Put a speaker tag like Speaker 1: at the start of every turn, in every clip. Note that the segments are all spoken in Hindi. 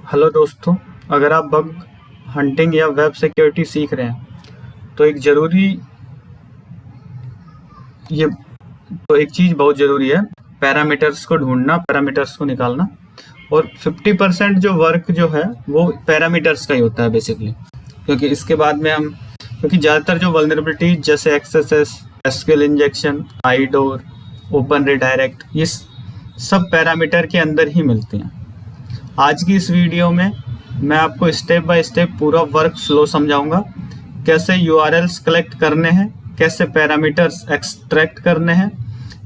Speaker 1: हेलो दोस्तों, अगर आप बग हंटिंग या वेब सिक्योरिटी सीख रहे हैं तो एक चीज़ बहुत ज़रूरी है। पैरामीटर्स को ढूंढना, पैरामीटर्स को निकालना। और 50% जो वर्क जो है वो पैरामीटर्स का ही होता है बेसिकली, क्योंकि इसके बाद में क्योंकि ज़्यादातर जो वल्नरेबिलिटी जैसे access, SQL injection, IDOR, open redirect, ये सब पैरामीटर के अंदर ही मिलती हैं। आज की इस वीडियो में मैं आपको स्टेप बाय स्टेप पूरा वर्क फ्लो समझाऊंगा। कैसे यूआरएल्स कलेक्ट करने हैं, कैसे पैरामीटर्स एक्सट्रैक्ट करने हैं,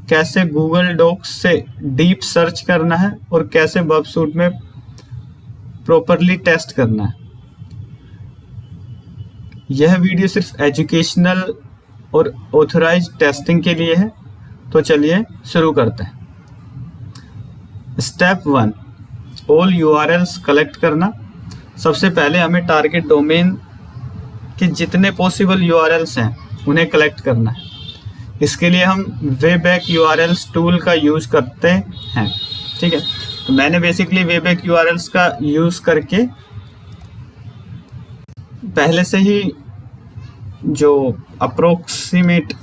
Speaker 1: कैसे गूगल डॉक्स से डीप सर्च करना है और कैसे बगसूट में प्रॉपरली टेस्ट करना है। यह वीडियो सिर्फ एजुकेशनल और ऑथराइज्ड टेस्टिंग के लिए है। तो चलिए शुरू करते हैं। स्टेप 1, ऑल यूआरएल्स कलेक्ट करना। सबसे पहले हमें टारगेट डोमेन के जितने पॉसिबल यूआरएल्स हैं उन्हें कलेक्ट करना है। इसके लिए हम वेबैक यूआरएल्स टूल का यूज़ करते हैं। ठीक है, तो मैंने बेसिकली वेबैक यूआरएल्स का यूज़ करके पहले से ही जो अप्रोक्सीमेट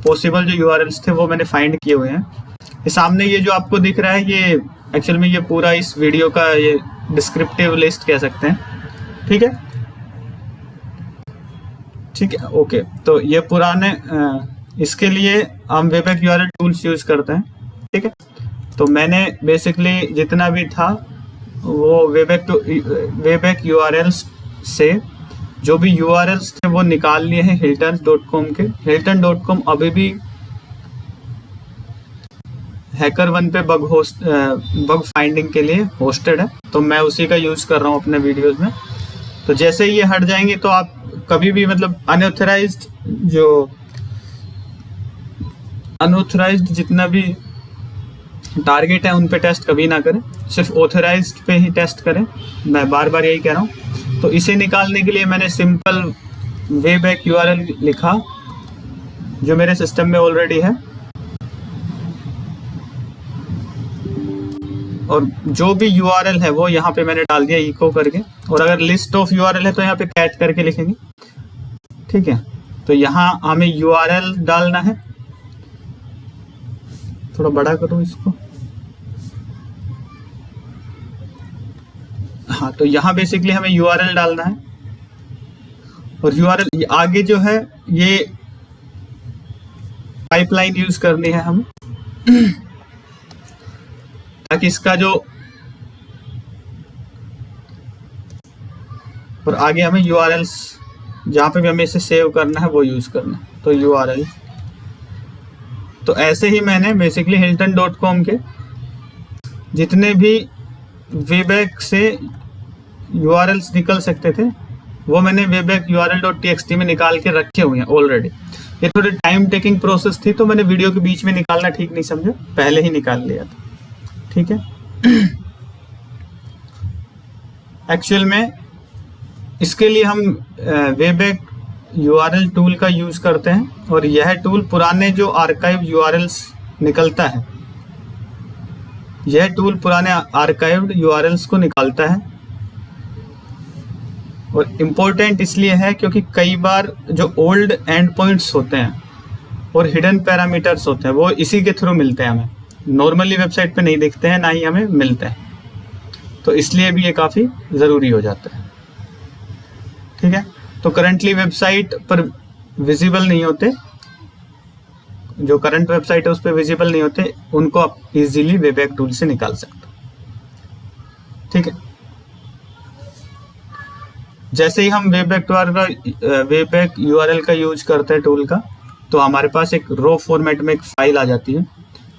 Speaker 1: पॉसिबल जो यूआरएल्स थे वो मैंने फाइंड किए हुए हैं। ये सामने ये जो आपको दिख रहा है, ये एक्चुअल में ये पूरा इस वीडियो का ये डिस्क्रिप्टिव लिस्ट कह सकते हैं। ठीक है, ठीक है, ओके। तो ये पुराने इसके लिए हम वेबैक यूआरएल टूल्स यूज करते हैं। ठीक है, तो मैंने बेसिकली जितना भी था वो वेबैक यूआरएल्स से जो भी यूआरएल्स थे वो निकाल लिए हैं hilton.com के। hilton.com अभी भी HackerOne पे बग फाइंडिंग के लिए होस्टेड है, तो मैं उसी का यूज़ कर रहा हूँ अपने वीडियोस में। तो जैसे ही ये हट जाएंगे तो आप कभी भी अनऑथराइज्ड जितना भी टारगेट है उन पे टेस्ट कभी ना करें, सिर्फ ऑथराइज्ड पे ही टेस्ट करें। मैं बार बार यही कह रहा हूँ। तो इसे निकालने के लिए मैंने सिंपल वेबैक यूआरएल लिखा जो मेरे सिस्टम में ऑलरेडी है, और जो भी यूआरएल है वो यहाँ पे मैंने डाल दिया इको करके। और अगर लिस्ट ऑफ यूआरएल है तो यहाँ पे कैट करके लिखेंगे। ठीक है, तो यहाँ हमें यूआरएल डालना है। थोड़ा बड़ा करूँ इसको। हाँ, तो यहाँ बेसिकली हमें यूआरएल डालना है। और यूआरएल आगे जो है ये पाइपलाइन यूज करनी है हम ताकि इसका जो, और आगे हमें यूआरएल्स जहाँ पे भी हमें इसे सेव करना है वो यूज करना है। तो यूआरएल, तो ऐसे ही मैंने बेसिकली hilton.com के जितने भी वेबैक से यूआरएल्स निकल सकते थे वो मैंने वेबैक url.txt में निकाल के रखे हुए हैं ऑलरेडी। ये थोड़ी टाइम टेकिंग प्रोसेस थी तो मैंने वीडियो के बीच में निकालना ठीक नहीं समझा, पहले ही निकाल लिया था। ठीक है, एक्चुअल में इसके लिए हम वेबैक यूआरएल टूल का यूज करते हैं, और यह टूल पुराने जो आर्काइव यूआरएल्स निकलता है, यह टूल पुराने आर्काइव्ड यूआरएल्स को निकालता है। और इम्पोर्टेंट इसलिए है क्योंकि कई बार जो ओल्ड एंड पॉइंट्स होते हैं और हिडन पैरामीटर्स होते हैं वो इसी के थ्रू मिलते हैं हमें, नॉर्मली वेबसाइट पे नहीं दिखते हैं, ना ही हमें मिलते हैं। तो इसलिए भी ये काफ़ी ज़रूरी हो जाता है। ठीक है, तो करंटली वेबसाइट पर विजिबल नहीं होते, जो करंट वेबसाइट है उस पर विजिबल नहीं होते, उनको आप इजीली वेबैक टूल से निकाल सकते हो। ठीक है, जैसे ही हम वेबैक यूआरएल का यूज करते हैं टूल का, तो हमारे पास एक रो फॉर्मेट में एक फाइल आ जाती है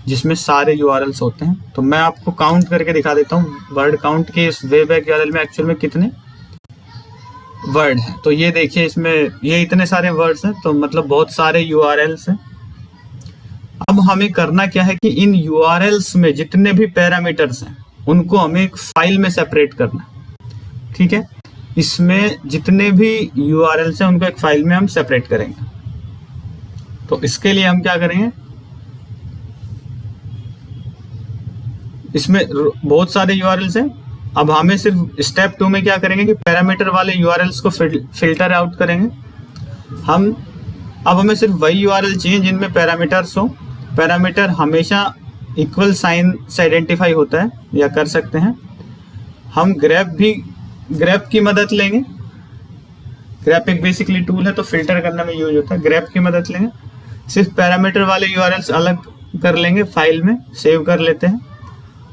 Speaker 1: जिसमें सारे यूआरएल्स होते हैं। तो मैं आपको काउंट करके दिखा देता हूँ वर्ड काउंट के इस वेबैक यूआरएल में एक्चुअल में कितने वर्ड हैं। तो ये देखिए, इसमें ये इतने सारे वर्ड्स हैं, तो मतलब बहुत सारे यूआरएल्स हैं। अब हमें करना क्या है कि इन यूआरएल्स में जितने भी पैरामीटर्स हैं उनको हमें एक फाइल में सेपरेट करना है। ठीक है, इसमें जितने भी यूआरएल्स हैं उनको एक फाइल में हम सेपरेट करेंगे। तो इसके लिए हम क्या करेंगे, इसमें बहुत सारे यूआरएल्स हैं, अब हमें सिर्फ स्टेप 2 में क्या करेंगे कि पैरामीटर वाले यूआरएल्स को फिल्टर आउट करेंगे। अब हमें सिर्फ वही यूआरएल चाहिए जिनमें पैरामीटर्स हो। पैरामीटर हमेशा इक्वल साइन से आइडेंटिफाई होता है या कर सकते हैं। हम ग्रेप की मदद लेंगे। ग्रेप एक बेसिकली टूल है तो फिल्टर करने में यूज होता है। ग्रेप की मदद लेंगे, सिर्फ पैरामीटर वाले यूआरएल्स अलग कर लेंगे, फाइल में सेव कर लेते हैं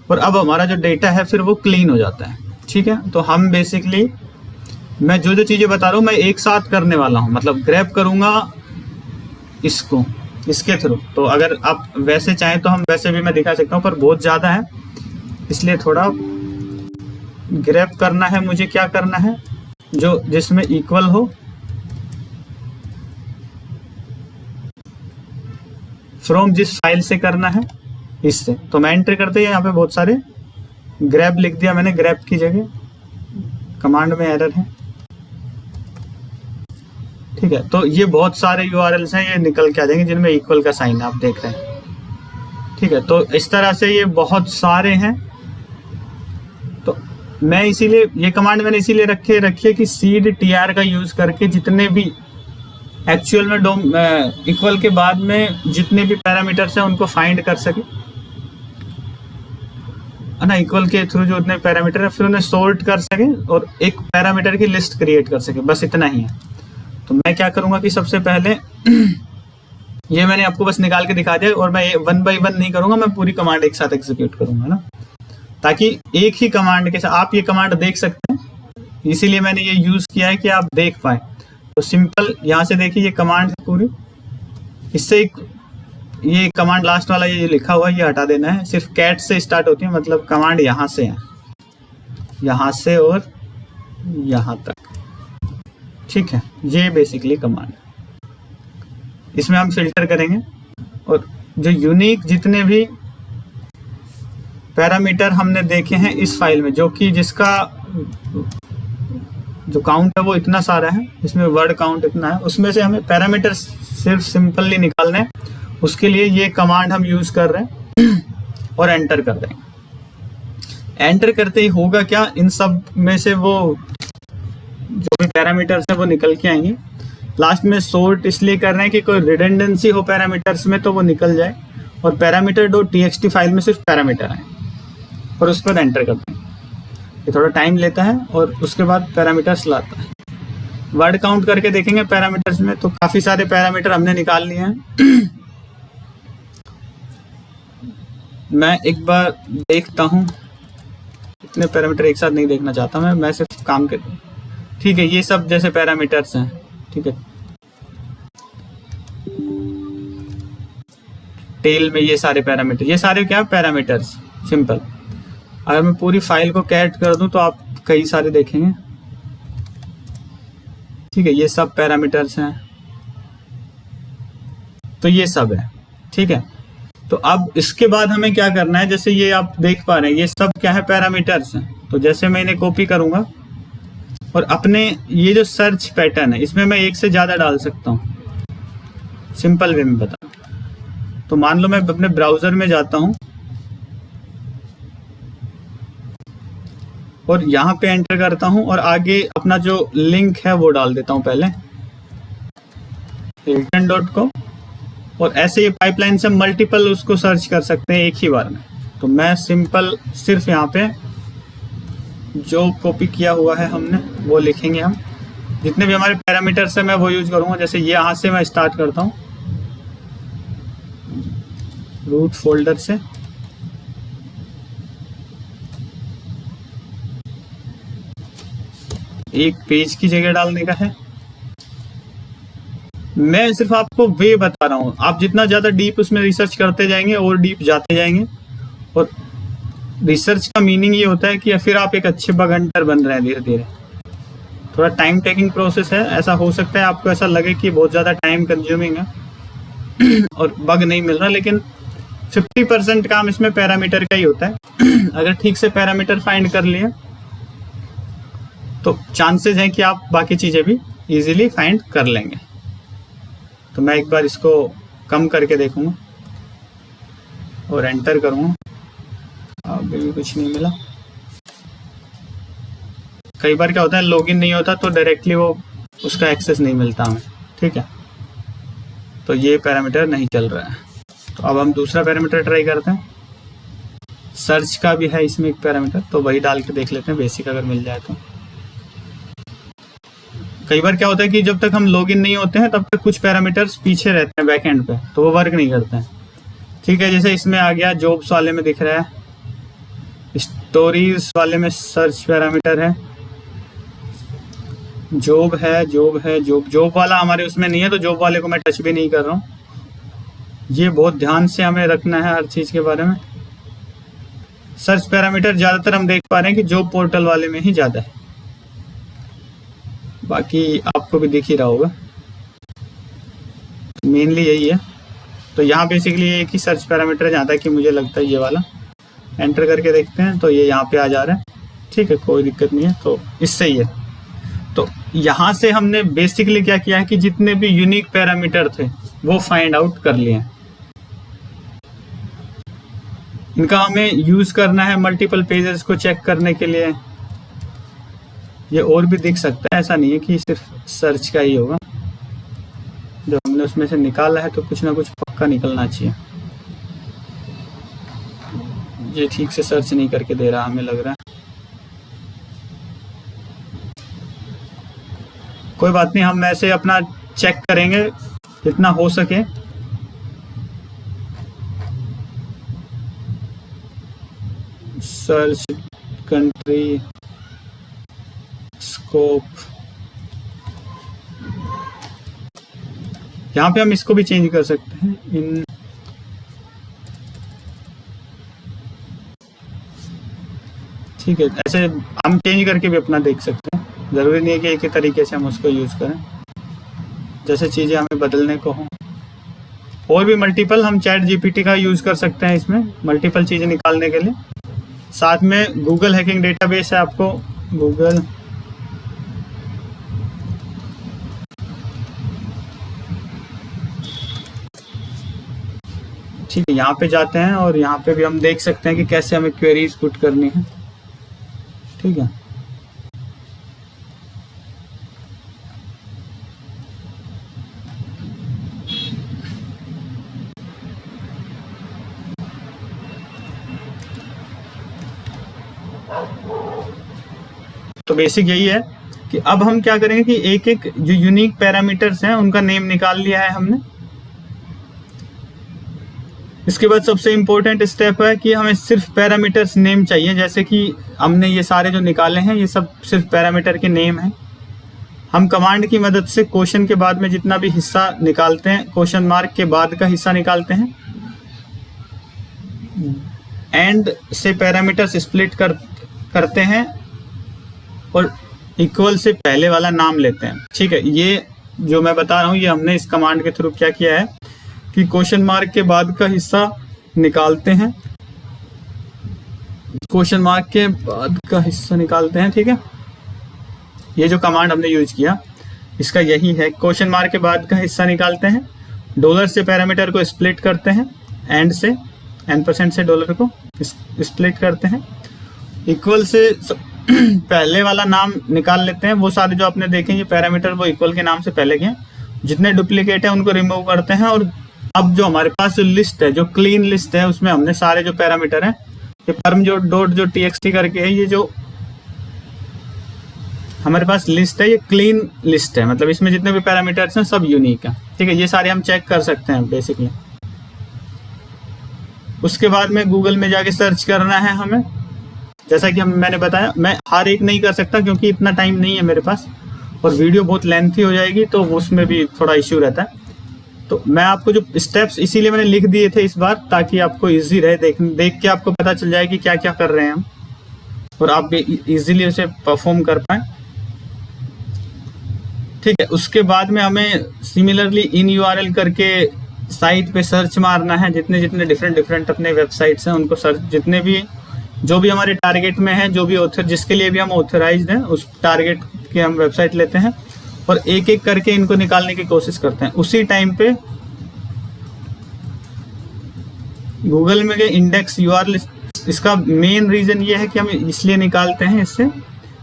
Speaker 1: और अब हमारा जो डेटा है फिर वो क्लीन हो जाता है। ठीक है, तो हम बेसिकली मैं जो चीज़ें बता रहा हूँ मैं एक साथ करने वाला हूँ, मतलब ग्रैब करूँगा इसके थ्रू। तो अगर आप वैसे चाहें तो हम वैसे भी मैं दिखा सकता हूँ, पर बहुत ज़्यादा है इसलिए थोड़ा ग्रैब करना है। मुझे क्या करना है, जो जिसमें इक्वल हो, फ्रॉम जिस फाइल से करना है इससे। तो मैं एंटर करते हैं यहाँ पे बहुत सारे ग्रैब लिख दिया मैंने, ग्रैब की जगह कमांड में एरर है। ठीक है, तो ये बहुत सारे यूआरएल्स हैं, ये निकल के आ जाएंगे जिनमें इक्वल का साइन आप देख रहे हैं। ठीक है, तो इस तरह से ये बहुत सारे हैं। तो मैं इसीलिए ये कमांड मैंने इसीलिए रखी है कि सीड टीआर का यूज करके जितने भी एक्चुअल में इक्वल के बाद में जितने भी पैरामीटर्स हैं उनको फाइंड कर सके, है ना। इक्वल के थ्रू जो उतने पैरामीटर है फिर उन्हें सॉर्ट कर सके और एक पैरामीटर की लिस्ट क्रिएट कर सके, बस इतना ही है। तो मैं क्या करूंगा कि सबसे पहले ये मैंने आपको बस निकाल के दिखा दिया और मैं 1 बाय 1 नहीं करूंगा, मैं पूरी कमांड एक साथ एग्जीक्यूट करूंगा ना, ताकि एक ही कमांड के साथ आप ये कमांड देख सकते हैं। इसीलिए मैंने ये यूज किया है कि आप देख पाए। तो सिंपल यहाँ से देखिए ये कमांड है पूरी, इससे ये कमांड लास्ट वाला ये लिखा हुआ है ये हटा देना है। सिर्फ कैट से स्टार्ट होती है, मतलब कमांड यहाँ से है, यहाँ से और यहाँ तक। ठीक है, ये बेसिकली कमांड। इसमें हम फिल्टर करेंगे और जो यूनिक जितने भी पैरामीटर हमने देखे हैं इस फाइल में, जो कि जिसका जो काउंट है वो इतना सारा है, इसमें वर्ड काउंट इतना है, उसमें से हमें पैरामीटर सिर्फ सिंपली निकालना है। उसके लिए ये कमांड हम यूज कर रहे हैं और एंटर कर देंगे। एंटर करते ही होगा क्या, इन सब में से वो जो भी पैरामीटर्स है वो निकल के आएंगे। लास्ट में सॉर्ट इसलिए कर रहे हैं कि कोई रिडंडेंसी हो पैरामीटर्स में तो वो निकल जाए, और पैरामीटर डॉट टीएक्सटी फाइल में सिर्फ पैरामीटर है और उस पर एंटर करते हैं। ये थोड़ा टाइम लेता है और उसके बाद पैरामीटर्स लाता है। वर्ड काउंट करके देखेंगे पैरामीटर्स में तो काफ़ी सारे पैरामीटर हमने निकाल लिए हैं। मैं एक बार देखता हूँ, इतने पैरामीटर एक साथ नहीं देखना चाहता मैं सिर्फ काम कर। ठीक है, ये सब जैसे पैरामीटर्स हैं। ठीक है, टेल में ये सारे पैरामीटर, ये सारे क्या पैरामीटर्स सिंपल। अगर मैं पूरी फाइल को कैट कर दूं तो आप कई सारे देखेंगे। ठीक है, ये सब पैरामीटर्स हैं, तो ये सब है। ठीक है, तो अब इसके बाद हमें क्या करना है, जैसे ये आप देख पा रहे हैं ये सब क्या है पैरामीटर्स हैं। तो जैसे मैं इन्हें कॉपी करूंगा और अपने ये जो सर्च पैटर्न है इसमें मैं एक से ज़्यादा डाल सकता हूँ, सिंपल वे में बता। तो मान लो मैं अपने ब्राउज़र में जाता हूँ और यहाँ पे एंटर करता हूँ और आगे अपना जो लिंक है वो डाल देता हूँ पहले hilton.com, और ऐसे ये पाइपलाइन से मल्टीपल उसको सर्च कर सकते हैं एक ही बार में। तो मैं सिंपल सिर्फ यहाँ पे जो कॉपी किया हुआ है हमने वो लिखेंगे। हम जितने भी हमारे पैरामीटर्स है मैं वो यूज करूँगा। जैसे ये यहाँ से मैं स्टार्ट करता हूँ रूट फोल्डर से, एक पेज की जगह डालने का है। मैं सिर्फ आपको वे बता रहा हूँ, आप जितना ज़्यादा डीप उसमें रिसर्च करते जाएंगे और डीप जाते जाएंगे। और रिसर्च का मीनिंग ये होता है कि फिर आप एक अच्छे बग हंटर बन रहे हैं धीरे धीरे। थोड़ा टाइम टेकिंग प्रोसेस है, ऐसा हो सकता है आपको ऐसा लगे कि बहुत ज़्यादा टाइम कंज्यूमिंग है और बग नहीं मिल रहा, लेकिन 50% काम इसमें पैरामीटर का ही होता है। अगर ठीक से पैरामीटर फाइंड कर लिए तो चांसेस हैं कि आप बाकी चीज़ें भी इजीली फाइंड कर लेंगे। तो मैं एक बार इसको कम करके देखूंगा और एंटर करूंगा, अभी भी कुछ नहीं मिला। कई बार क्या होता है लॉगिन नहीं होता तो डायरेक्टली वो उसका एक्सेस नहीं मिलता हमें, ठीक है। तो ये पैरामीटर नहीं चल रहा है। तो अब हम दूसरा पैरामीटर ट्राई करते हैं। सर्च का भी है इसमें एक पैरामीटर, तो वही डाल के देख लेते हैं बेसिक अगर मिल जाए तो। कई बार क्या होता है कि जब तक हम लॉगिन नहीं होते हैं तब तक कुछ पैरामीटर्स पीछे रहते हैं बैक एंड पे, तो वो वर्क नहीं करते हैं, ठीक है। जैसे इसमें आ गया जॉब्स वाले में दिख रहा है, स्टोरीज वाले में सर्च पैरामीटर है, जॉब है, जॉब वाला हमारे उसमें नहीं है, तो जॉब वाले को मैं टच भी नहीं कर रहा हूँ। ये बहुत ध्यान से हमें रखना है हर चीज़ के बारे में। सर्च पैरामीटर ज़्यादातर हम देख पा रहे हैं कि जॉब पोर्टल वाले में ही ज़्यादा है, बाकी आपको भी दिख ही रहा होगा, मेनली यही है। तो यहाँ बेसिकली एक ही सर्च पैरामीटर है जहाँ तक कि मुझे लगता है ये वाला। एंटर करके देखते हैं तो ये यहाँ पे आ जा रहा है, ठीक है, कोई दिक्कत नहीं है, तो इससे ही है। तो यहाँ से हमने बेसिकली क्या किया है कि जितने भी यूनिक पैरामीटर थे वो फाइंड आउट कर लिए हैं। इनका हमें यूज़ करना है मल्टीपल पेजेस को चेक करने के लिए। ये और भी दिख सकता है, ऐसा नहीं है कि सिर्फ सर्च का ही होगा। जब हमने उसमें से निकाला है तो कुछ ना कुछ पक्का निकलना चाहिए। ये ठीक से सर्च नहीं करके दे रहा हमें लग रहा है। कोई बात नहीं, हम ऐसे अपना चेक करेंगे जितना हो सके। सर्च, कंट्री, स्कोप, यहाँ पे हम इसको भी चेंज कर सकते हैं इन, ठीक है। ऐसे हम चेंज करके भी अपना देख सकते हैं, ज़रूरी नहीं है कि एक ही तरीके से हम उसको यूज़ करें, जैसे चीज़ें हमें बदलने को हों। और भी मल्टीपल हम चैट जीपीटी का यूज़ कर सकते हैं इसमें मल्टीपल चीज़ें निकालने के लिए। साथ में गूगल हैकिंग डेटाबेस है, आपको गूगल ठीक है, यहाँ पे जाते हैं और यहाँ पे भी हम देख सकते हैं कि कैसे हमें क्वेरीज पुट करनी है, ठीक है। तो बेसिक यही है कि अब हम क्या करेंगे कि एक एक जो यूनिक पैरामीटर्स हैं उनका नेम निकाल लिया है हमने। इसके बाद सबसे इम्पोर्टेंट स्टेप है कि हमें सिर्फ पैरामीटर्स नेम चाहिए। जैसे कि हमने ये सारे जो निकाले हैं ये सब सिर्फ पैरामीटर के नेम हैं। हम कमांड की मदद से क्वेश्चन के बाद में जितना भी हिस्सा निकालते हैं, क्वेश्चन मार्क के बाद का हिस्सा निकालते हैं, एंड से पैरामीटर्स स्प्लिट करते हैं और इक्वल से पहले वाला नाम लेते हैं, ठीक है। ये जो मैं बता रहा हूँ ये हमने इस कमांड के थ्रू क्या किया है कि क्वेश्चन मार्क के बाद का हिस्सा निकालते हैं, क्वेश्चन मार्क के बाद का हिस्सा निकालते हैं, ठीक है। ये जो कमांड हमने यूज किया इसका यही है, क्वेश्चन मार्क के बाद का हिस्सा निकालते हैं, डॉलर से पैरामीटर को स्प्लिट करते हैं, एंड से %, से डॉलर को स्प्लिट करते हैं, इक्वल से पहले वाला नाम निकाल लेते हैं। वो सारे जो आपने देखे ये पैरामीटर वो इक्वल के नाम से पहले के, जितने डुप्लीकेट है उनको रिमूव करते हैं। और अब जो हमारे पास जो लिस्ट है, जो क्लीन लिस्ट है, उसमें हमने सारे जो पैरामीटर हैं, ये परम जो डॉट जो txt करके है, ये जो हमारे पास लिस्ट है ये क्लीन लिस्ट है, मतलब इसमें जितने भी पैरामीटर्स हैं सब यूनिक है, ठीक है। ये सारे हम चेक कर सकते हैं बेसिकली। उसके बाद में गूगल में जाके सर्च करना है हमें, जैसा कि मैंने बताया। मैं हर एक नहीं कर सकता क्योंकि इतना टाइम नहीं है मेरे पास और वीडियो बहुत लेंथी हो जाएगी, तो उसमें भी थोड़ा इश्यू रहता है। तो मैं आपको जो स्टेप्स इसीलिए मैंने लिख दिए थे इस बार, ताकि आपको इजी रहे, देख के आपको पता चल जाए कि क्या क्या कर रहे हैं हम, और आप भी इजीली उसे परफॉर्म कर पाए, ठीक है। उसके बाद में हमें सिमिलरली इन URL करके साइट पे सर्च मारना है। जितने जितने डिफरेंट अपने वेबसाइट्स हैं उनको सर्च, जितने भी जो भी हमारे टारगेट में है, जो भी ऑथर जिसके लिए भी हम ऑथराइज्ड हैं, उस टारगेट के हम वेबसाइट लेते हैं और एक एक करके इनको निकालने की कोशिश करते हैं। उसी टाइम पे गूगल में इंडेक्स URL, इसका मेन रीजन ये है कि हम इसलिए निकालते हैं इससे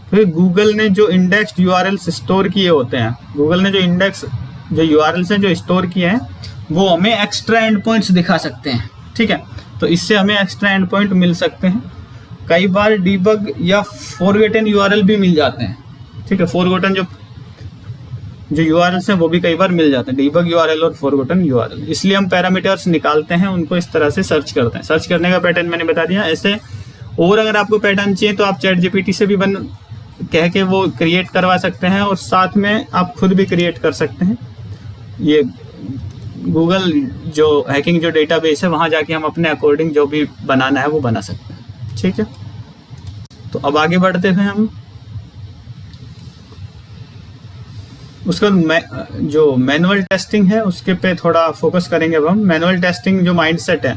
Speaker 1: क्योंकि गूगल ने जो इंडेक्स्ड यूआरएल्स स्टोर किए होते हैं, गूगल ने जो यूआरएल्स हैं जो स्टोर किए हैं, वो हमें एक्स्ट्रा एंड पॉइंट्स दिखा सकते हैं। ठीक है, तो इससे हमें एक्स्ट्रा एंड पॉइंट मिल सकते हैं। कई बार डीबग या फॉरगेटन यूआरएल भी मिल जाते हैं। ठीक है, फॉरगॉटन जो यूआरएल्स हैं वो भी कई बार मिल जाते हैं, डीबग यूआरएल और फॉरगॉटन यूआरएल। इसलिए हम पैरामीटर्स निकालते हैं, उनको इस तरह से सर्च करते हैं। सर्च करने का पैटर्न मैंने बता दिया ऐसे। और अगर आपको पैटर्न चाहिए तो आप चैट जीपीटी से भी कह के वो क्रिएट करवा सकते हैं, और साथ में आप खुद भी क्रिएट कर सकते हैं। ये गूगल जो हैकिंग जो डेटाबेस है वहाँ जाके हम अपने अकॉर्डिंग जो भी बनाना है वो बना सकते हैं। ठीक है, तो अब आगे बढ़ते हैं हम। उसके बाद जो मैनुअल टेस्टिंग है उसके पे थोड़ा फोकस करेंगे। अब हम मैनुअल टेस्टिंग जो माइंडसेट है,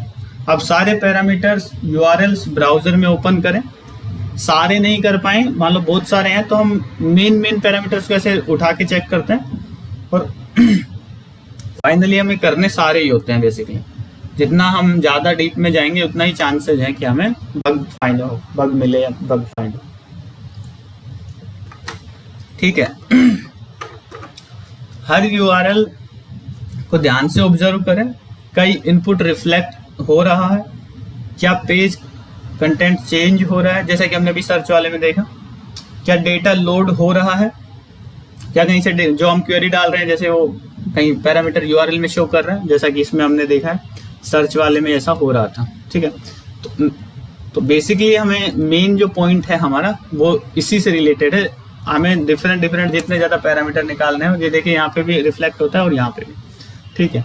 Speaker 1: अब सारे पैरामीटर्स यूआरएल्स ब्राउजर में ओपन करें। सारे नहीं कर पाए, मान लो बहुत सारे हैं, तो हम मेन पैरामीटर्स को ऐसे उठा के चेक करते हैं, और फाइनली हमें करने सारे ही होते हैं बेसिकली। जितना हम ज़्यादा डीप में जाएंगे उतना ही चांसेस है कि हमें बग मिले या बग फाइंड हो। ठीक है, हर यूआरएल को ध्यान से ऑब्जर्व करें। कई इनपुट रिफ्लेक्ट हो रहा है, क्या पेज कंटेंट चेंज हो रहा है, जैसे कि हमने अभी सर्च वाले में देखा। क्या डेटा लोड हो रहा है, क्या कहीं से जो हम क्वेरी डाल रहे हैं जैसे वो कहीं पैरामीटर यूआरएल में शो कर रहा है, जैसा कि इसमें हमने देखा है सर्च वाले में ऐसा हो रहा था। ठीक है, तो बेसिकली हमें मेन जो पॉइंट है हमारा वो इसी से रिलेटेड है। हमें डिफरेंट जितने ज़्यादा पैरामीटर निकालने हैं, ये देखिए यहाँ पे भी रिफ्लेक्ट होता है और यहाँ पे भी। ठीक है,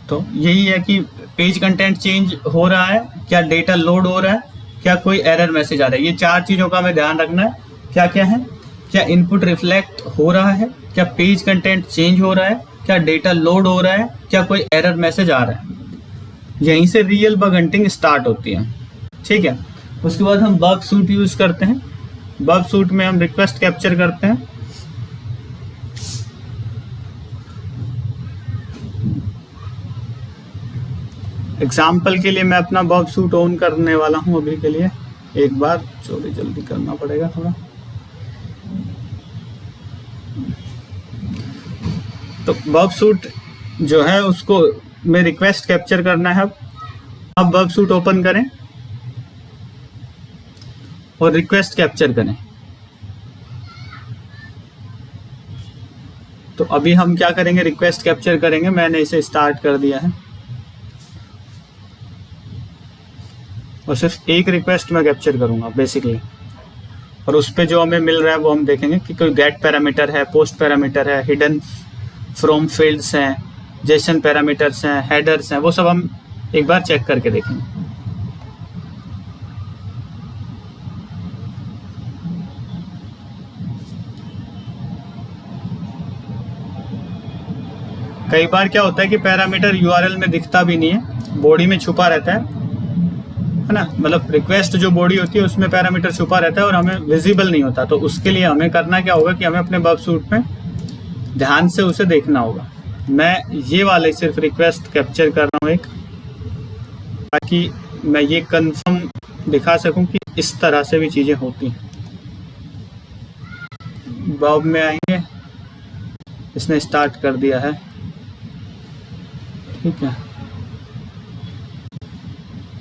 Speaker 1: तो यही है कि पेज कंटेंट चेंज हो रहा है, क्या डेटा लोड हो रहा है, क्या कोई एरर मैसेज आ रहा है। ये 4 चीज़ों का हमें ध्यान रखना है। क्या क्या है, क्या इनपुट रिफ्लेक्ट हो रहा है, क्या पेज कंटेंट चेंज हो रहा है, क्या डेटा लोड हो रहा है, क्या कोई एरर मैसेज आ रहा है। यहीं से रियल बग हंटिंग स्टार्ट होती है। ठीक है, उसके बाद हम बग सूट यूज करते हैं। बग सूट में हम रिक्वेस्ट कैप्चर करते हैं। एग्जाम्पल के लिए मैं अपना बग सूट ऑन करने वाला हूं अभी के लिए। एक बार जल्दी करना पड़ेगा थोड़ा। तो बग सूट जो है उसको में रिक्वेस्ट कैप्चर करना है। अब बग सूट ओपन करें और रिक्वेस्ट कैप्चर करें। तो अभी हम क्या करेंगे, रिक्वेस्ट कैप्चर करेंगे। मैंने इसे स्टार्ट कर दिया है और सिर्फ एक रिक्वेस्ट मैं कैप्चर करूंगा बेसिकली। और उस पर जो हमें मिल रहा है वो हम देखेंगे कि कोई गेट पैरामीटर है, पोस्ट पैरामीटर है, हिडन फ्रॉम फील्ड्स हैं, जेसन पैरामीटर्स हैं, हेडर्स हैं, वो सब हम एक बार चेक करके देखेंगे। कई बार क्या होता है कि पैरामीटर यूआरएल में दिखता भी नहीं है, बॉडी में छुपा रहता है ना। मतलब रिक्वेस्ट जो बॉडी होती है उसमें पैरामीटर छुपा रहता है और हमें विजिबल नहीं होता। तो उसके लिए हमें करना क्या होगा कि हमें अपने बग सूट में ध्यान से उसे देखना होगा। मैं ये वाले सिर्फ रिक्वेस्ट कैप्चर कर रहा हूँ एक, ताकि मैं ये कंफर्म दिखा सकूं कि इस तरह से भी चीज़ें होती हैं। बॉब में आएंगे, इसने स्टार्ट कर दिया है। ठीक है,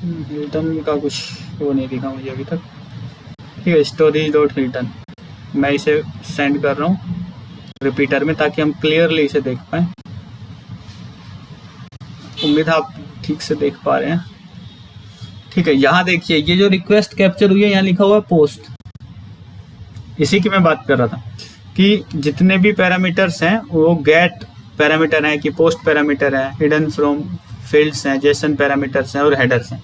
Speaker 1: हिल्टन का कुछ वो नहीं दिखा मुझे अभी तक। ठीक है, stories.hilton मैं इसे सेंड कर रहा हूँ रिपीटर में, ताकि हम क्लियरली इसे देख पाए। उम्मीद है आप ठीक से देख पा रहे हैं। ठीक है, यहाँ देखिए ये जो रिक्वेस्ट कैप्चर हुई है यहाँ लिखा हुआ है पोस्ट। इसी की मैं बात कर रहा था कि जितने भी पैरामीटर्स हैं वो गेट पैरामीटर हैं कि पोस्ट पैरामीटर है, हिडन फ्रॉम फील्ड्स हैं, जेसन पैरामीटर्स हैं और हेडर्स हैं।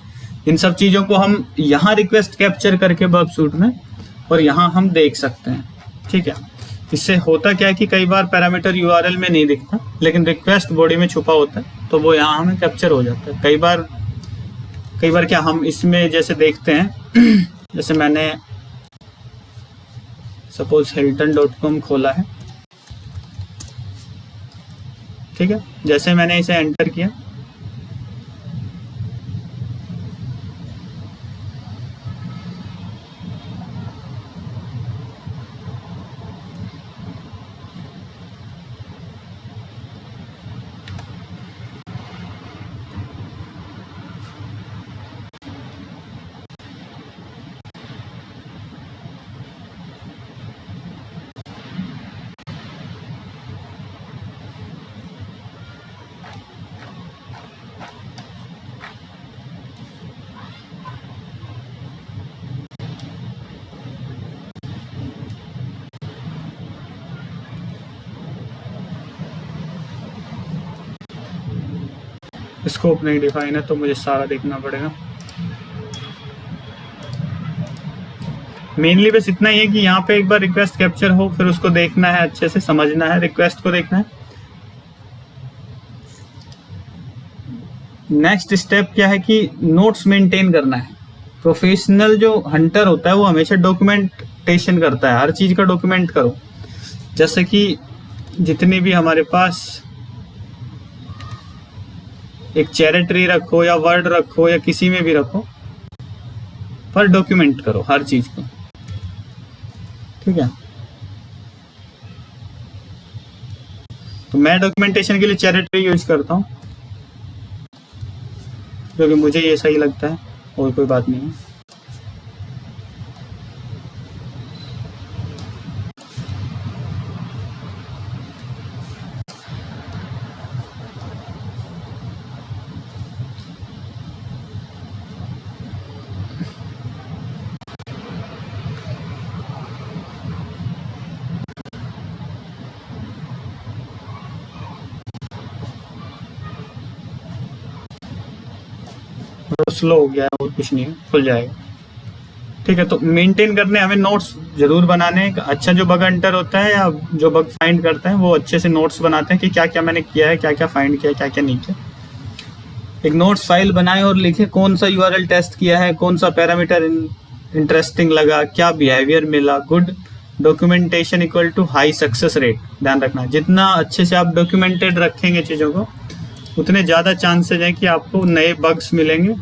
Speaker 1: इन सब चीज़ों को हम यहाँ रिक्वेस्ट कैप्चर करके बग सूट में और यहाँ हम देख सकते हैं। ठीक है, इससे होता क्या है कि कई बार पैरामीटर यूआरएल में नहीं दिखता, लेकिन रिक्वेस्ट बॉडी में छुपा होता है, तो वो यहाँ हमें कैप्चर हो जाता है। कई बार क्या हम इसमें जैसे देखते हैं, जैसे मैंने सपोज hilton.com खोला है। ठीक है, जैसे मैंने इसे एंटर किया स्कोप नहीं डिफाइन है तो मुझे सारा देखना पड़ेगा। मेनली बस इतना ही है कि यहाँ पे एक बार रिक्वेस्ट कैप्चर हो, फिर उसको देखना है, अच्छे से समझना है, रिक्वेस्ट को देखना है। नेक्स्ट स्टेप क्या है कि नोट्स मेंटेन करना है। प्रोफेशनल जो हंटर होता है वो हमेशा डॉक्यूमेंटेशन करता है, हर चीज़ का डॉक्यूमेंट करो। जैसे कि जितनी भी हमारे पास एक चेरी ट्री रखो या वर्ड रखो या किसी में भी रखो, पर डॉक्यूमेंट करो हर चीज़ को, ठीक है। तो मैं डॉक्यूमेंटेशन के लिए चेरी ट्री यूज करता हूँ, क्योंकि मुझे ये सही लगता है, और कोई बात नहीं है। स्लो हो गया है और कुछ नहीं है, खुल जाएगा, ठीक है। तो मेंटेन करने हमें नोट्स जरूर बनाने हैं। अच्छा जो बग हंटर होता है या जो बग फाइंड करता है वो अच्छे से नोट्स बनाते हैं कि क्या क्या मैंने किया है, क्या क्या फाइंड किया है, क्या क्या नहीं किया। एक नोट्स फाइल बनाए और लिखे कौन सा यूआरएल टेस्ट किया है, कौन सा पैरामीटर इंटरेस्टिंग लगा, क्या बिहेवियर मिला। Good documentation equal to high success rate. ध्यान रखना, जितना अच्छे से आप डॉक्यूमेंटेड रखेंगे चीज़ों को, उतने ज़्यादा चांसेज हैं कि आपको नए बग्स मिलेंगे,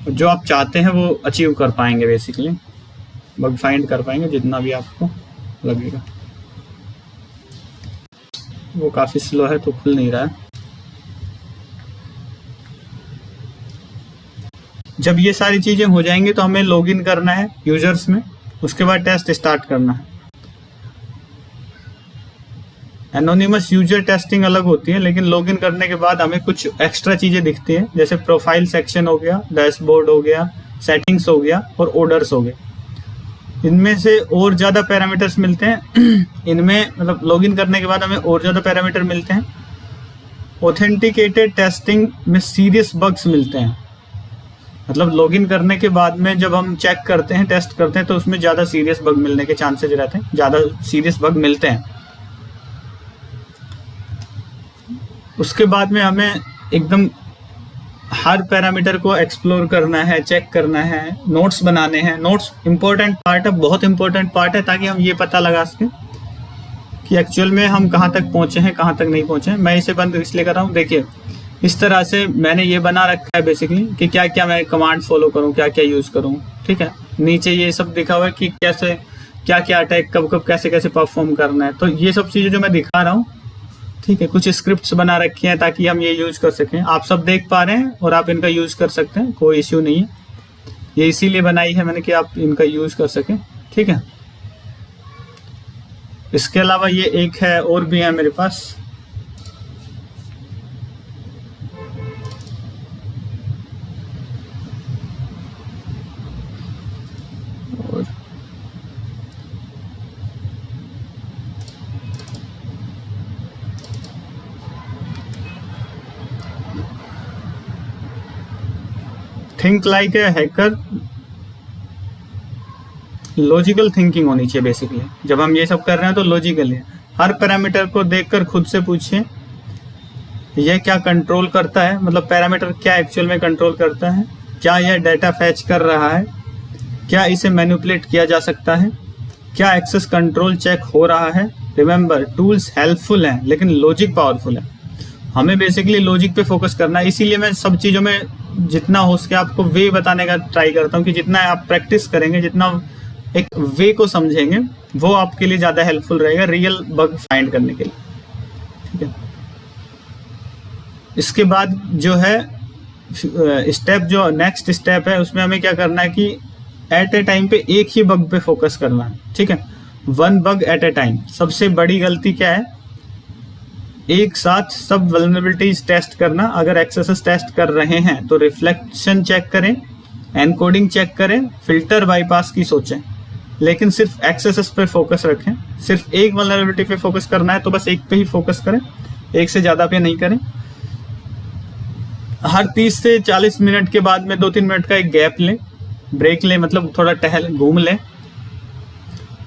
Speaker 1: जो आप चाहते हैं वो अचीव कर पाएंगे, बेसिकली बग फाइंड कर पाएंगे जितना भी आपको लगेगा। वो काफ़ी स्लो है तो खुल नहीं रहा है। जब ये सारी चीज़ें हो जाएंगी तो हमें लॉगिन करना है यूजर्स में, उसके बाद टेस्ट स्टार्ट करना है। एनोनिमस यूजर टेस्टिंग अलग होती है, लेकिन लॉगिन करने के बाद हमें कुछ एक्स्ट्रा चीज़ें दिखती हैं, जैसे प्रोफाइल सेक्शन हो गया, डैशबोर्ड हो गया, सेटिंग्स हो गया और ऑर्डर्स हो गए। इनमें से और ज़्यादा पैरामीटर्स मिलते हैं इनमें, मतलब लॉगिन करने के बाद हमें और ज़्यादा पैरामीटर मिलते हैं। ऑथेंटिकेटेड टेस्टिंग में सीरियस बग्स मिलते हैं, मतलब लॉगिन करने के बाद में जब हम चेक करते हैं, टेस्ट करते हैं, तो उसमें ज़्यादा सीरियस बग मिलने के चांसेज रहते हैं, ज़्यादा सीरियस बग मिलते हैं। उसके बाद में हमें एकदम हर पैरामीटर को एक्सप्लोर करना है, चेक करना है, नोट्स बनाने हैं। नोट्स इंपॉर्टेंट पार्ट है, बहुत इंपॉर्टेंट पार्ट है, ताकि हम ये पता लगा सकें कि एक्चुअल में हम कहाँ तक पहुँचे हैं, कहाँ तक नहीं पहुँचे हैं। मैं इसे बंद इसलिए कर रहा हूँ, देखिए इस तरह से मैंने ये बना रखा है बेसिकली कि क्या क्या मैं कमांड फॉलो करूँ, क्या क्या यूज़ करूँ, ठीक है। नीचे ये सब दिखा हुआ है कि कैसे क्या क्या अटैक कब कब कैसे कैसे परफॉर्म करना है। तो ये सब चीज़ें जो मैं दिखा रहा हूँ, ठीक है, कुछ स्क्रिप्ट्स बना रखी हैं ताकि हम ये यूज़ कर सकें। आप सब देख पा रहे हैं और आप इनका यूज़ कर सकते हैं, कोई इश्यू नहीं है। ये इसीलिए बनाई है मैंने कि आप इनका यूज़ कर सकें, ठीक है। इसके अलावा ये एक है और भी है मेरे पास, think like a hacker. Logical thinking होनी चाहिए बेसिकली। जब हम ये सब कर रहे हैं तो लॉजिकल है। हर पैरामीटर को देखकर खुद से पूछिए यह क्या कंट्रोल करता है, मतलब पैरामीटर क्या एक्चुअल में कंट्रोल करता है, क्या यह डाटा फैच कर रहा है, क्या इसे मैनिपुलेट किया जा सकता है, क्या एक्सेस कंट्रोल चेक हो रहा है। रिमेंबर, टूल्स हेल्पफुल हैं लेकिन लॉजिक पावरफुल है। हमें बेसिकली लॉजिक पे फोकस करना है। इसीलिए मैं सब चीज़ों में जितना हो सके आपको वे बताने का ट्राई करता हूँ कि जितना आप प्रैक्टिस करेंगे, जितना एक वे को समझेंगे, वो आपके लिए ज़्यादा हेल्पफुल रहेगा रियल बग फाइंड करने के लिए, ठीक है। इसके बाद जो है स्टेप, जो नेक्स्ट स्टेप है, उसमें हमें क्या करना है कि एट ए टाइम पे एक ही बग पे फोकस करना है, ठीक है। 1 बग एट ए टाइम। सबसे बड़ी गलती क्या है, एक साथ सब वल्नरेबिलिटीज टेस्ट करना। अगर एक्सेसेस टेस्ट कर रहे हैं तो रिफ्लेक्शन चेक करें, एनकोडिंग चेक करें, फिल्टर बाईपास की सोचें, लेकिन सिर्फ एक्सेसेस पे फोकस रखें। सिर्फ एक वल्नरेबिलिटी पे फोकस करना है तो बस एक पे ही फोकस करें, एक से ज़्यादा पे नहीं करें। हर 30 से 40 मिनट के बाद में 2-3 मिनट का एक गैप लें, ब्रेक लें, मतलब थोड़ा टहल घूम लें,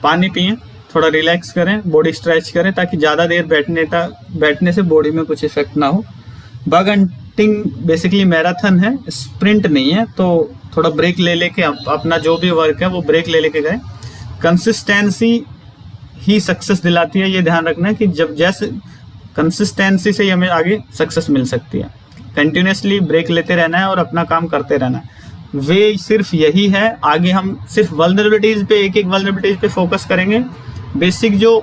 Speaker 1: पानी पिएं, थोड़ा रिलैक्स करें, बॉडी स्ट्रेच करें, ताकि ज़्यादा देर बैठने से बॉडी में कुछ इफेक्ट ना हो। बग हंटिंग बेसिकली मैराथन है, स्प्रिंट नहीं है, तो थोड़ा ब्रेक ले लेके अपना जो भी वर्क है वो ब्रेक ले लेके करें। कंसिस्टेंसी ही सक्सेस दिलाती है, ये ध्यान रखना है कि जब जैसे कंसिस्टेंसी से ही हमें आगे सक्सेस मिल सकती है। कंटिन्यूसली ब्रेक लेते रहना है और अपना काम करते रहना है, वे सिर्फ यही है। आगे हम सिर्फ वल्नरेबिलिटीज पे, एक वल्नरेबिलिटीज पे फोकस करेंगे। बेसिक जो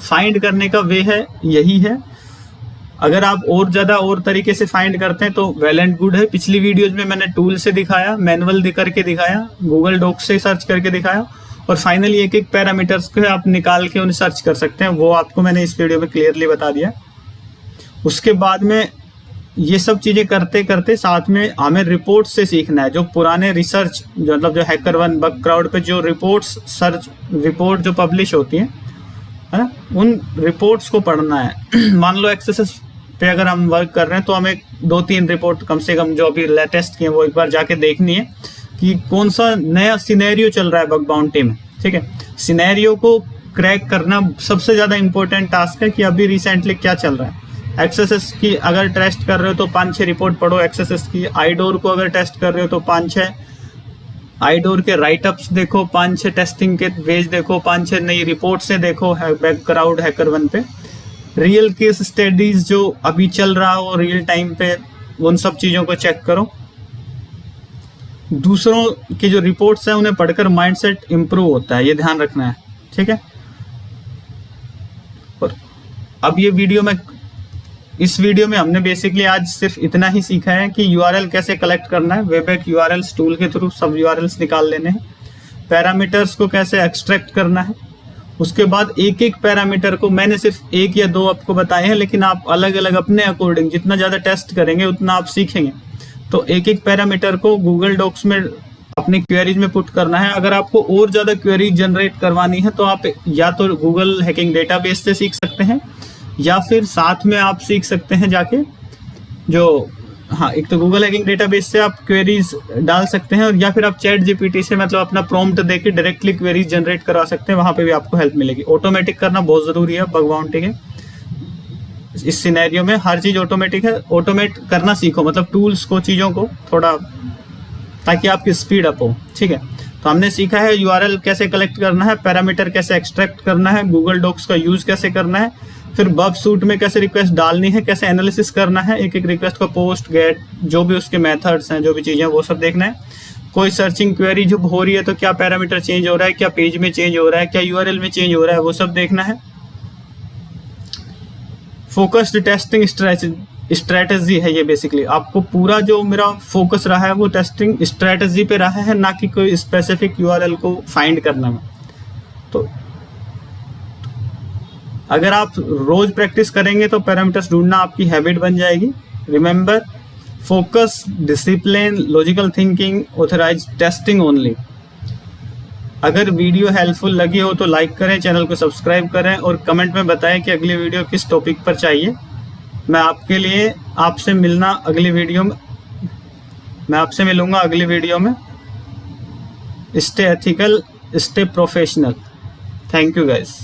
Speaker 1: फाइंड करने का वे है यही है। अगर आप और ज़्यादा और तरीके से फाइंड करते हैं तो वेल एंड गुड है। पिछली वीडियोज में मैंने टूल से दिखाया, मैनुअल करके दिखाया, गूगल डॉक्स से सर्च करके दिखाया, और फाइनली एक पैरामीटर्स को आप निकाल के उन्हें सर्च कर सकते हैं, वो आपको मैंने इस वीडियो में क्लियरली बता दिया। उसके बाद में ये सब चीज़ें करते करते साथ में हमें रिपोर्ट से सीखना है। जो पुराने रिसर्च जो मतलब जो HackerOne बग क्राउड पे जो रिपोर्ट जो पब्लिश होती है ना, उन रिपोर्ट्स को पढ़ना है। मान लो एक्सेस पे अगर हम वर्क कर रहे हैं तो हमें 2-3 रिपोर्ट कम से कम जो अभी लेटेस्ट की है वो एक बार जाके देखनी है कि कौन सा नया सिनेरियो चल रहा है बग बाउंटी में। ठीक है, सिनेरियो को क्रैक करना सबसे ज़्यादा इंपॉर्टेंट टास्क है कि अभी रिसेंटली क्या चल रहा है। एक्सेस की अगर टेस्ट कर रहे हो तो 5-6 रिपोर्ट पढ़ो एक्सेस की। आईडोर को अगर टेस्ट कर रहे हो तो 5-6 आईडोर के राइटअप्स देखो, 5-6 टेस्टिंग के वेज देखो, 5-6 नई रिपोर्ट से देखो बग क्राउड HackerOne पे। रियल केस स्टडीज जो अभी चल रहा हो रियल टाइम पे, उन सब चीज़ों को चेक करो। दूसरों की जो रिपोर्ट्स हैं उन्हें पढ़कर माइंडसेट इंप्रूव होता है, ये ध्यान रखना है। ठीक है, और अब इस वीडियो में हमने बेसिकली आज सिर्फ इतना ही सीखा है कि URL कैसे कलेक्ट करना है। वेबएक URLs टूल के थ्रू सब URLs निकाल लेने हैं। पैरामीटर्स को कैसे एक्सट्रैक्ट करना है। उसके बाद एक पैरामीटर को मैंने सिर्फ 1 या 2 आपको बताए हैं, लेकिन आप अलग अलग अपने अकॉर्डिंग जितना ज़्यादा टेस्ट करेंगे उतना आप सीखेंगे। तो एक पैरामीटर को गूगल डॉक्स में अपनी क्वेरीज में पुट करना है। अगर आपको और ज़्यादा क्वेरी जनरेट करवानी है तो आप या तो गूगल हैकिंग डेटाबेस से सीख सकते हैं, या फिर साथ में आप सीख सकते हैं जाके एक तो गूगल हैकिंग डेटाबेस से आप क्वेरीज डाल सकते हैं, और या फिर आप ChatGPT से मतलब अपना प्रॉम्प्ट देके डायरेक्टली क्वेरीज जनरेट करवा सकते हैं, वहाँ पे भी आपको हेल्प मिलेगी। ऑटोमेटिक करना बहुत ज़रूरी है बग बाउंटी के इस सिनेरियो में। हर चीज़ ऑटोमेटिक है, ऑटोमेट करना सीखो, मतलब टूल्स को, चीज़ों को थोड़ा, ताकि आपकी स्पीड अप हो। ठीक है, तो हमने सीखा है URL कैसे कलेक्ट करना है, पैरामीटर कैसे एक्सट्रैक्ट करना है, गूगल डॉक्स का यूज़ कैसे करना है, फिर बग सूट में कैसे रिक्वेस्ट डालनी है, कैसे एनालिसिस करना है एक रिक्वेस्ट का, पोस्ट गेट, जो भी उसके मेथड्स हैं, जो भी चीज़ें वो सब देखना है। कोई सर्चिंग क्वेरी जो हो रही है तो क्या पैरामीटर चेंज हो रहा है, क्या पेज में चेंज हो रहा है, क्या URL में चेंज हो रहा है, वो सब देखना है। फोकस्ड टेस्टिंग स्ट्रेटेजी है ये। बेसिकली आपको पूरा जो मेरा फोकस रहा है वो टेस्टिंग स्ट्रेटेजी पे रहा है, ना कि कोई स्पेसिफिक URL को फाइंड करना में। तो अगर आप रोज प्रैक्टिस करेंगे तो पैरामीटर्स ढूंढना आपकी हैबिट बन जाएगी। Remember, focus, discipline, logical thinking, authorise testing only. अगर वीडियो हेल्पफुल लगी हो तो लाइक करें, चैनल को सब्सक्राइब करें, और कमेंट में बताएं कि अगली वीडियो किस टॉपिक पर चाहिए। मैं आपसे मिलूंगा अगली वीडियो में। Stay ethical, stay professional. Thank you guys.